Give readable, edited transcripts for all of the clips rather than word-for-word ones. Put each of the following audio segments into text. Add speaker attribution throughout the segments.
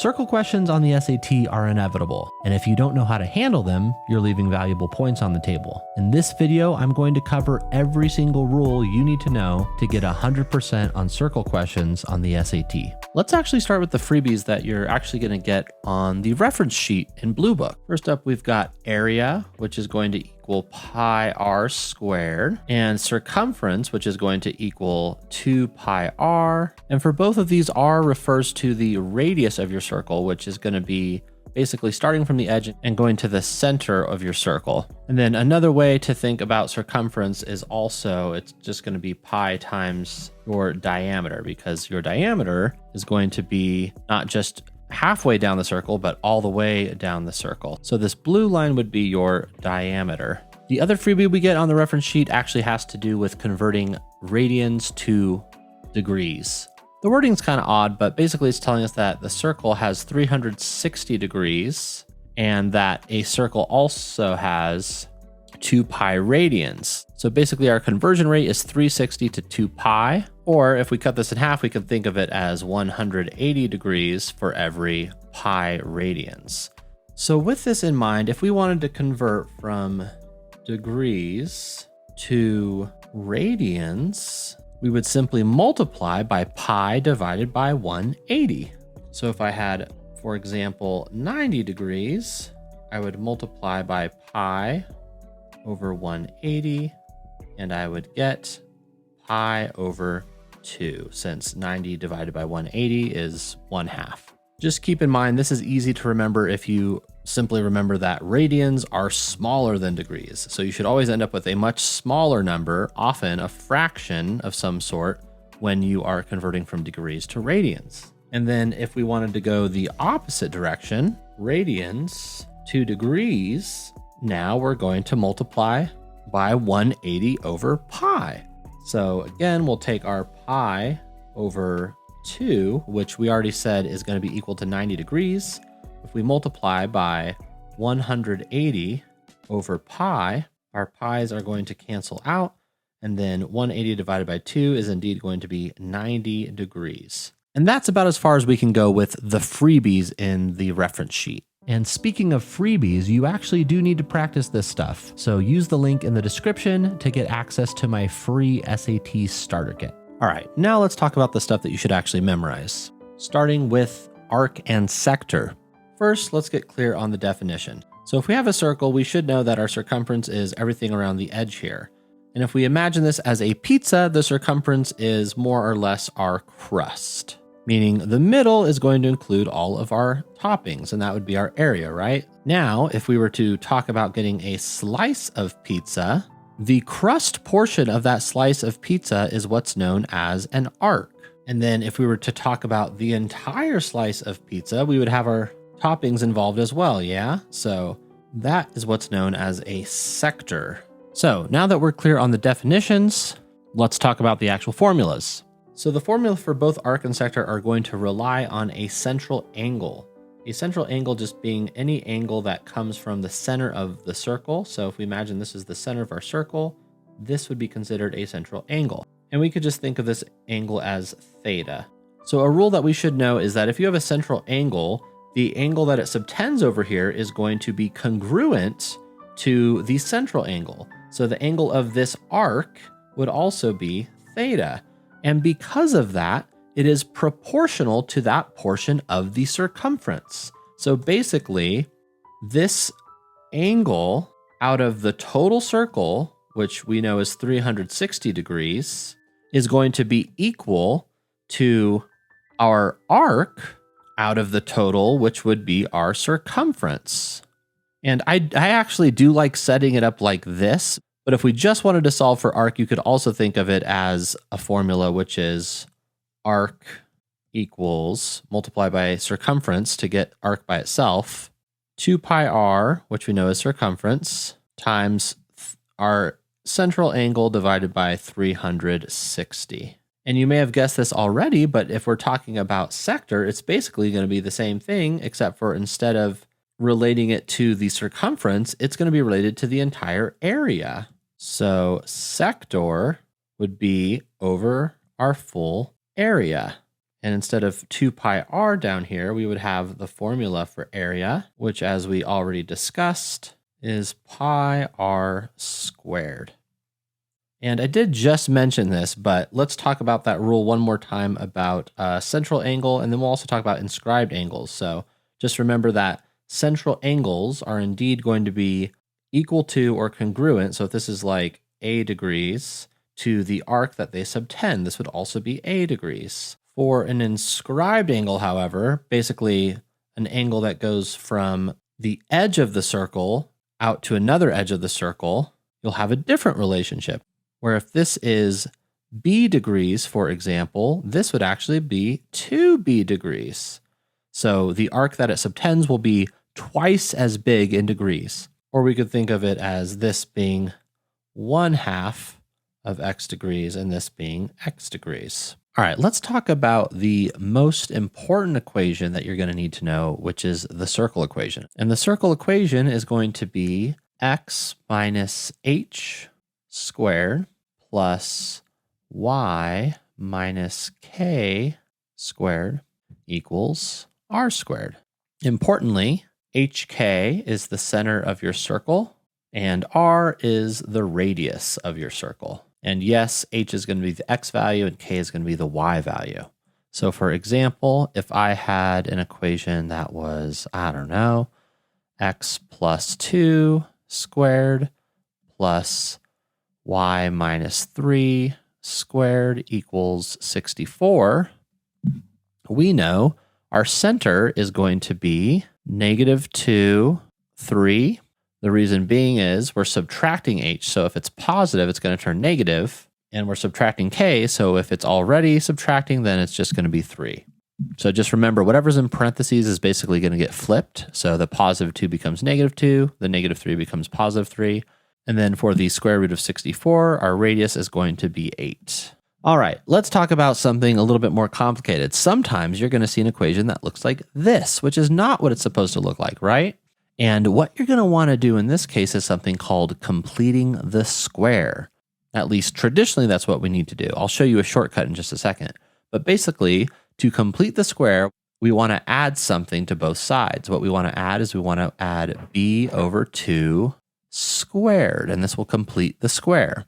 Speaker 1: Circle questions on the SAT are inevitable, and if you don't know how to handle them, you're leaving valuable points on the table. In this video, I'm going to cover every single rule you need to know to get 100% on circle questions on the SAT. Let's actually start with the freebies that you're actually going to get on the reference sheet in Blue Book. First up, we've got area, which is going to equal pi r squared, and circumference, which is going to equal 2 pi r. And for both of these, r refers to the radius of your circle, which is going to be basically starting from the edge and going to the center of your circle. And then another way to think about circumference is also, it's just going to be pi times your diameter, because your diameter is going to be not just halfway down the circle, but all the way down the circle. So this blue line would be your diameter. The other freebie we get on the reference sheet actually has to do with converting radians to degrees. The wording's kind of odd, but basically it's telling us that the circle has 360 degrees and that a circle also has 2 pi radians. So basically our conversion rate is 360 to 2 pi, or if we cut this in half, we can think of it as 180 degrees for every pi radians. So with this in mind, if we wanted to convert from degrees to radians, we would simply multiply by pi divided by 180. So if I had, for example, 90 degrees, I would multiply by pi over 180, and I would get pi over 2, since 90 divided by 180 is 1/2. Just keep in mind, this is easy to remember if you simply remember that radians are smaller than degrees. So you should always end up with a much smaller number, often a fraction of some sort, when you are converting from degrees to radians. And then if we wanted to go the opposite direction, radians to degrees, now we're going to multiply by 180 over pi. So again, we'll take our pi over 2, which we already said is going to be equal to 90 degrees. If we multiply by 180 over pi, our pi's are going to cancel out, and then 180 divided by 2 is indeed going to be 90 degrees. And that's about as far as we can go with the freebies in the reference sheet. And speaking of freebies, you actually do need to practice this stuff. So use the link in the description to get access to my free SAT starter kit. All right, now let's talk about the stuff that you should actually memorize, starting with arc and sector. First, let's get clear on the definition. So if we have a circle, we should know that our circumference is everything around the edge here. And if we imagine this as a pizza, the circumference is more or less our crust, meaning the middle is going to include all of our toppings, and that would be our area, right? Now, if we were to talk about getting a slice of pizza, the crust portion of that slice of pizza is what's known as an arc. And then if we were to talk about the entire slice of pizza, we would have our toppings involved as well, yeah? So that is what's known as a sector. So now that we're clear on the definitions, let's talk about the actual formulas. So the formula for both arc and sector are going to rely on a central angle. A central angle just being any angle that comes from the center of the circle. So if we imagine this is the center of our circle, this would be considered a central angle. And we could just think of this angle as theta. So a rule that we should know is that if you have a central angle, the angle that it subtends over here is going to be congruent to the central angle. So the angle of this arc would also be theta. And because of that, it is proportional to that portion of the circumference. So basically, this angle out of the total circle, which we know is 360 degrees, is going to be equal to our arc out of the total, which would be our circumference. And I actually do like setting it up like this, but if we just wanted to solve for arc, you could also think of it as a formula, which is arc equals multiply by circumference to get arc by itself, 2 pi r, which we know is circumference, times our central angle divided by 360. And you may have guessed this already, but if we're talking about sector, it's basically going to be the same thing, except for instead of relating it to the circumference, it's going to be related to the entire area. So sector would be over our full area. And instead of 2 pi r down here, we would have the formula for area, which as we already discussed, is pi r squared. And I did just mention this, but let's talk about that rule one more time about central angle, and then we'll also talk about inscribed angles. So just remember that central angles are indeed going to be equal to or congruent. So if this is like a degrees to the arc that they subtend, this would also be a degrees. For an inscribed angle, however, basically an angle that goes from the edge of the circle out to another edge of the circle, you'll have a different relationship. Where if this is b degrees, for example, this would actually be 2b degrees. So the arc that it subtends will be twice as big in degrees. Or we could think of it as this being 1/2 of x degrees and this being x degrees. All right, let's talk about the most important equation that you're going to need to know, which is the circle equation. And the circle equation is going to be x minus h squared plus y minus k squared equals r squared. Importantly, hk is the center of your circle, and r is the radius of your circle. And yes, h is going to be the x value, and k is going to be the y value. So for example, if I had an equation that was, I don't know, x plus 2 squared plus y minus 3 squared equals 64, we know our center is going to be -2, 3. The reason being is we're subtracting h, so if it's positive, it's going to turn negative, and we're subtracting k, so if it's already subtracting, then it's just going to be 3. So just remember, whatever's in parentheses is basically going to get flipped. So the +2 becomes -2, the -3 becomes +3. And then for the square root of 64, our radius is going to be 8. All right, let's talk about something a little bit more complicated. Sometimes you're going to see an equation that looks like this, which is not what it's supposed to look like, right? And what you're going to want to do in this case is something called completing the square. At least traditionally, that's what we need to do. I'll show you a shortcut in just a second. But basically, to complete the square, we want to add something to both sides. What we want to add is we want to add b over 2 squared, and this will complete the square.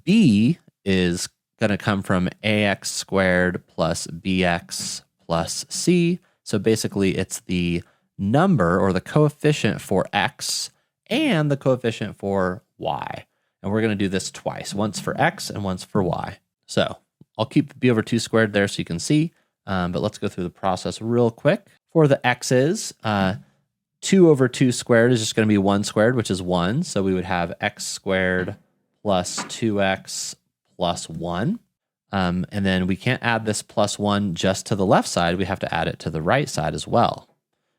Speaker 1: B is going to come from ax squared plus bx plus c. So basically, it's the number or the coefficient for x and the coefficient for y. And we're going to do this twice, once for x and once for y. So I'll keep b over 2 squared there so you can see, but let's go through the process real quick. For the x's, 2 over 2 squared is just going to be 1 squared, which is 1. So we would have x squared plus 2x plus 1. And then we can't add this plus 1 just to the left side. We have to add it to the right side as well.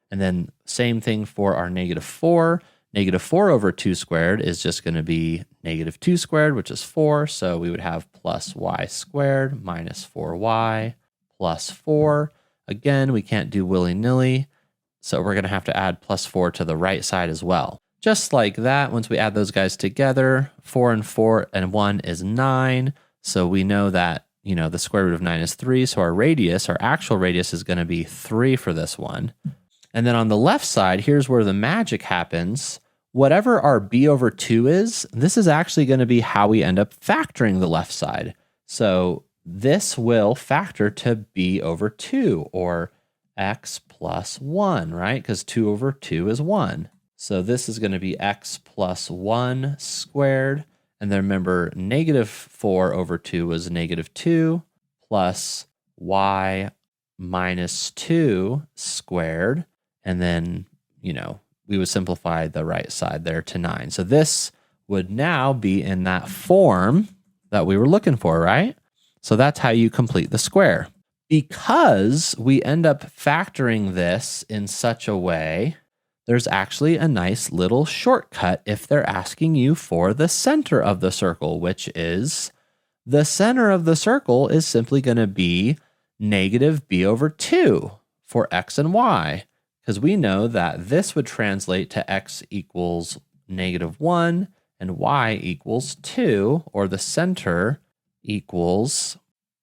Speaker 1: And then same thing for our -4. -4 over 2 squared is just going to be -2 squared, which is 4. So we would have plus y squared minus 4y plus 4. Again, we can't do willy-nilly. So we're going to have to add plus 4 to the right side as well. Just like that, once we add those guys together, 4 and 1 is 9. So we know that, the square root of 9 is 3. So our radius, our actual radius, is going to be 3 for this one. And then on the left side, here's where the magic happens. Whatever our b over 2 is, this is actually going to be how we end up factoring the left side. So this will factor to b over 2, or x plus 1, right? Because 2 over 2 is 1. So this is going to be x plus 1 squared. And then remember, -4 over 2 was -2 plus y minus 2 squared. And then, we would simplify the right side there to 9. So this would now be in that form that we were looking for, right? So that's how you complete the square. Because we end up factoring this in such a way, there's actually a nice little shortcut if they're asking you for the center of the circle, which is the center of the circle is simply going to be -b over 2 for x and y, because we know that this would translate to x equals -1 and y equals 2, or the center equals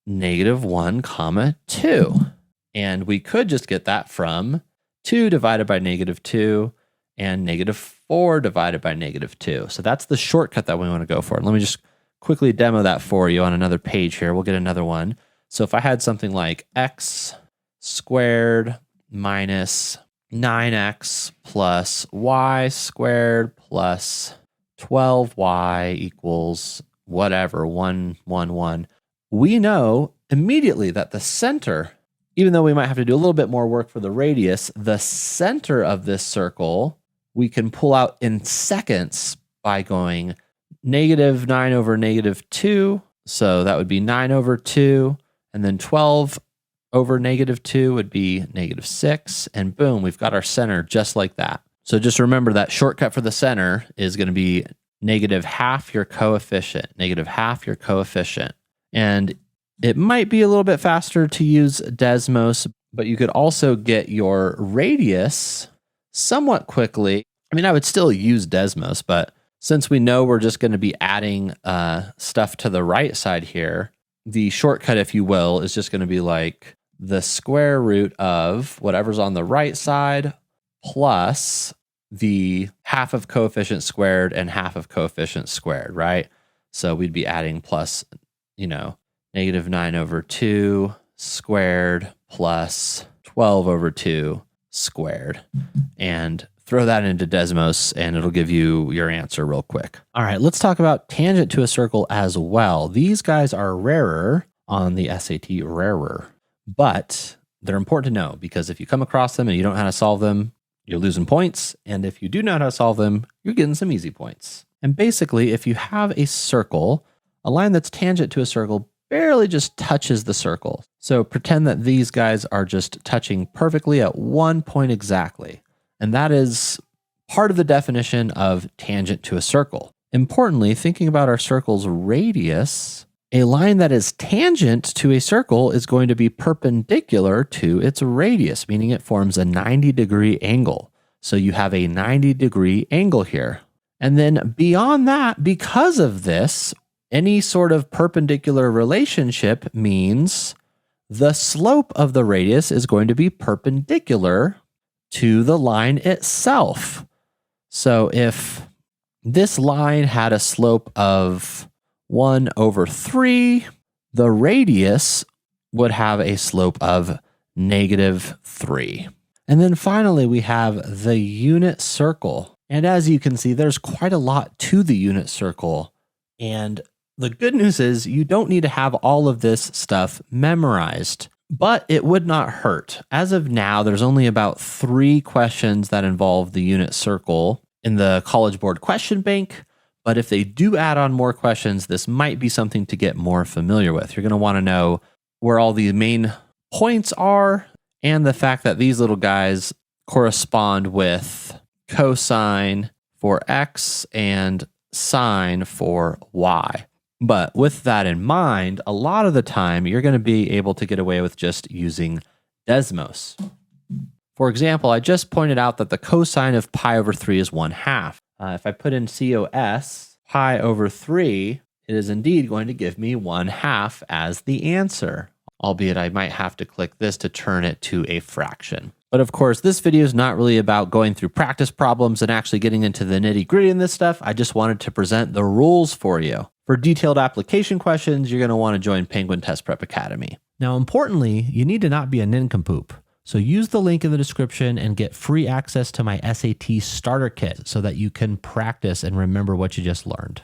Speaker 1: -1, 2. And we could just get that from 2 divided by -2 and -4 divided by -2. So that's the shortcut that we want to go for. Let me just quickly demo that for you on another page here. We'll get another one. So if I had something like x squared minus 9x plus y squared plus 12y equals whatever, 1, 1, 1. We know immediately that the center, even though we might have to do a little bit more work for the radius, the center of this circle we can pull out in seconds by going -9 over -2. So that would be 9 over 2. And then 12 over -2 would be -6. And boom, we've got our center just like that. So just remember that shortcut for the center is going to be -half your coefficient, -half your coefficient. And it might be a little bit faster to use Desmos, but you could also get your radius somewhat quickly. I mean, I would still use Desmos, but since we know we're just going to be adding stuff to the right side here, the shortcut, if you will, is just going to be like the square root of whatever's on the right side plus the half of coefficient squared and half of coefficient squared, right? So we'd be adding plus, -9 over 2 squared plus 12 over 2 squared. And throw that into Desmos and it'll give you your answer real quick. All right, let's talk about tangent to a circle as well. These guys are rarer on the SAT, rarer, but they're important to know because if you come across them and you don't know how to solve them, you're losing points. And if you do know how to solve them, you're getting some easy points. And basically, if you have a circle, a line that's tangent to a circle barely just touches the circle. So pretend that these guys are just touching perfectly at one point exactly. And that is part of the definition of tangent to a circle. Importantly, thinking about our circle's radius, a line that is tangent to a circle is going to be perpendicular to its radius, meaning it forms a 90-degree angle. So you have a 90-degree angle here. And then beyond that, because of this, any sort of perpendicular relationship means the slope of the radius is going to be perpendicular to the line itself. So if this line had a slope of 1 over 3, the radius would have a slope of -3. And then finally, we have the unit circle. And as you can see, there's quite a lot to the unit circle. And the good news is you don't need to have all of this stuff memorized, but it would not hurt. As of now, there's only about 3 questions that involve the unit circle in the College Board question bank. But if they do add on more questions, this might be something to get more familiar with. You're going to want to know where all the main points are and the fact that these little guys correspond with cosine for x and sine for y. But with that in mind, a lot of the time, you're going to be able to get away with just using Desmos. For example, I just pointed out that the cosine of pi over 3 is 1/2. If I put in cos pi over 3, it is indeed going to give me 1/2 as the answer, albeit I might have to click this to turn it to a fraction. But of course, this video is not really about going through practice problems and actually getting into the nitty-gritty in this stuff. I just wanted to present the rules for you. For detailed application questions, you're going to want to join Penguin Test Prep Academy. Now, importantly, you need to not be a nincompoop. So use the link in the description and get free access to my SAT starter kit so that you can practice and remember what you just learned.